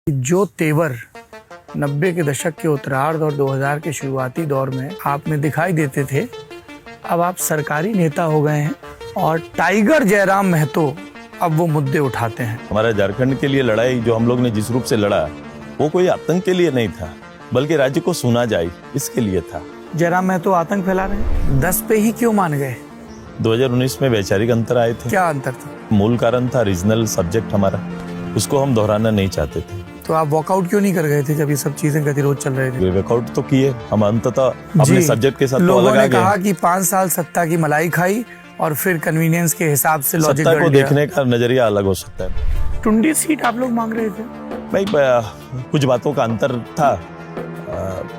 जो तेवर 90 के दशक के उत्तरार्ध और 2000 के शुरुआती दौर में आप में दिखाई देते थे, अब आप सरकारी नेता हो गए हैं और टाइगर जयराम महतो अब वो मुद्दे उठाते हैं। हमारा झारखंड के लिए लड़ाई जो हम लोग ने जिस रूप से लड़ा, वो कोई आतंक के लिए नहीं था, बल्कि राज्य को सुना जाए इसके लिए था। जयराम महतो आतंक फैला रहे हैं, 10 पे ही क्यों मान गए? 2019 में वैचारिक अंतर आए थे। क्या अंतर था? मूल कारण था रीजनल सब्जेक्ट हमारा, उसको हम दोहराना नहीं चाहते थे। तो आप वॉकआउट क्यों नहीं कर गए थे जब ये सब चीजें गतिरोध चल रहे थे? वॉकआउट तो किए हम, अंततः अपने सब्जेक्ट के साथ तो लोगों अलग आ ने गए। कहा कि 5 साल सत्ता की मलाई खाई और फिर कन्वीनियंस के हिसाब से लॉजिक सत्ता को देखने का नजरिया अलग हो सकता है। टुंडी सीट आप लोग मांग रहे थे? भाई कुछ बातों का अंतर था,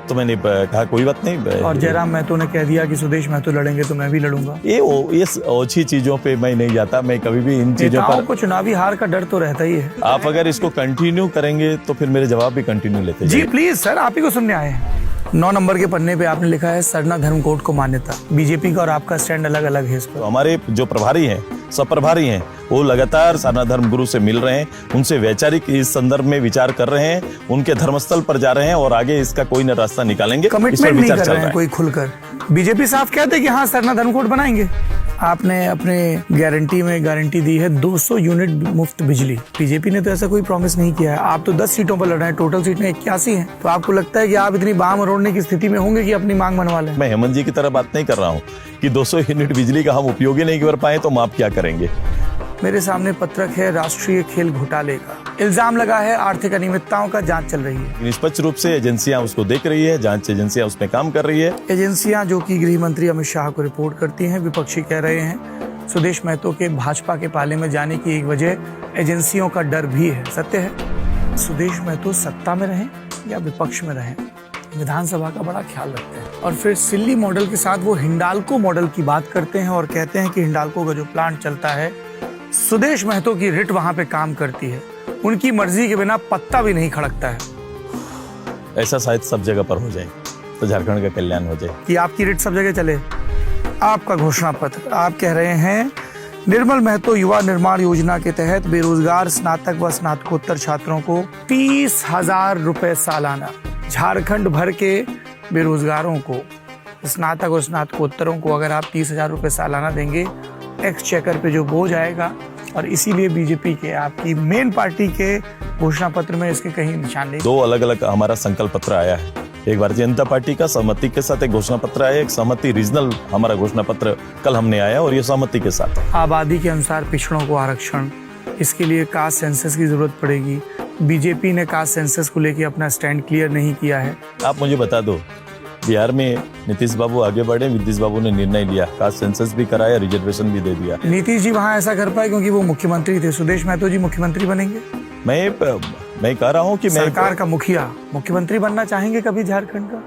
तो मैंने कहा कोई बात नहीं। और जयराम महतो ने कह दिया कि सुदेश महतो लड़ेंगे तो मैं भी लड़ूंगा। ये ओछी चीजों पे मैं नहीं जाता, मैं कभी भी इन चीजों पर। को चुनावी हार का डर तो रहता ही है। आप अगर इसको कंटिन्यू करेंगे तो फिर मेरे जवाब भी कंटिन्यू लेते जी प्लीज सर, आप ही को सुनने आए हैं। 9 नंबर के पन्ने पे आपने लिखा है सरना धर्मकोड को मान्यता। बीजेपी का और आपका स्टैंड अलग अलग है इस पर। तो हमारे जो प्रभारी हैं, सब प्रभारी हैं, वो लगातार सरना धर्म गुरु से मिल रहे हैं, उनसे वैचारिक इस संदर्भ में विचार कर रहे हैं, उनके धर्मस्थल पर जा रहे हैं और आगे इसका कोई न रास्ता निकालेंगे। कमिटमेंट नहीं कर रहे हैं कोई खुलकर। बीजेपी साफ कहते कि हाँ सरना धर्मकोड बनाएंगे। आपने अपने गारंटी दी है 200 यूनिट मुफ्त बिजली। बीजेपी ने तो ऐसा कोई प्रॉमिस नहीं किया है। आप तो 10 सीटों पर लड़ रहे हैं, टोटल सीटें 81 हैं। तो आपको लगता है कि आप इतनी बाम मरोड़ने की स्थिति में होंगे कि अपनी मांग मनवा लें? मैं हेमंत जी की तरह बात नहीं कर रहा हूँ कि 200 यूनिट बिजली का हम उपयोग ही नहीं कर पाए तो हम आप क्या करेंगे। मेरे सामने पत्रक है राष्ट्रीय खेल घोटाले का। इल्जाम लगा है आर्थिक अनियमितताओं का, जांच चल रही है। निष्पक्ष रूप से एजेंसियां उसको देख रही है, जांच एजेंसियां उसमें काम कर रही है। एजेंसियां जो कि गृह मंत्री अमित शाह को रिपोर्ट करती हैं। विपक्षी कह रहे हैं सुदेश महतो के भाजपा के पाले में जाने की एक वजह एजेंसियों का डर भी है। सत्य है, सुदेश महतो सत्ता में रहें या विपक्ष में रहें, विधानसभा का बड़ा ख्याल रखते हैं। और फिर सिल्ली मॉडल के साथ वो हिंडाल्को मॉडल की बात करते हैं और कहते हैं कि हिंडाल्को का जो प्लांट चलता है, सुदेश महतो की रिट वहां पे काम करती है, उनकी मर्जी के बिना पत्ता भी नहीं खड़कता है। ऐसा शायद सब जगह पर हो जाए तो झारखंड का कल्याण हो जाए कि आपकी रिट सब जगह चले। आपका घोषणा पत्र, आप कह रहे हैं निर्मल महतो युवा निर्माण योजना के तहत बेरोजगार स्नातक व स्नातकोत्तर छात्रों को 30,000 रुपए सालाना। झारखंड भर के बेरोजगारों को, स्नातक और स्नातकोत्तरों को अगर आप 30,000 रुपए सालाना देंगे, एक्सचेकर पे जो बोझ आएगा। और इसीलिए बीजेपी के, आपकी मेन पार्टी के घोषणा पत्र में इसके कहीं निशान नहीं। 2 अलग अलग हमारा संकल्प पत्र आया है। एक भारतीय जनता पार्टी का सहमति के साथ एक घोषणा पत्र आया, एक सहमति रीजनल हमारा घोषणा पत्र कल हमने आया और ये सहमति के साथ। आबादी के अनुसार पिछड़ों को आरक्षण, इसके लिए कास्ट सेंसस की जरूरत पड़ेगी। बीजेपी ने कास्ट सेंसस को लेकर अपना स्टैंड क्लियर नहीं किया है। आप मुझे बता दो, बिहार में नीतीश बाबू आगे बढ़े, नीतीश बाबू ने निर्णय लिया, कास्ट सेंसस भी कराया, रिजर्वेशन भी दे दिया। नीतीश जी वहाँ ऐसा कर पाए क्योंकि वो मुख्यमंत्री थे। सुदेश महतो जी मुख्यमंत्री बनेंगे? मैं कह रहा हूँ कि सरकार का मुखिया मुख्यमंत्री बनना चाहेंगे कभी झारखंड का?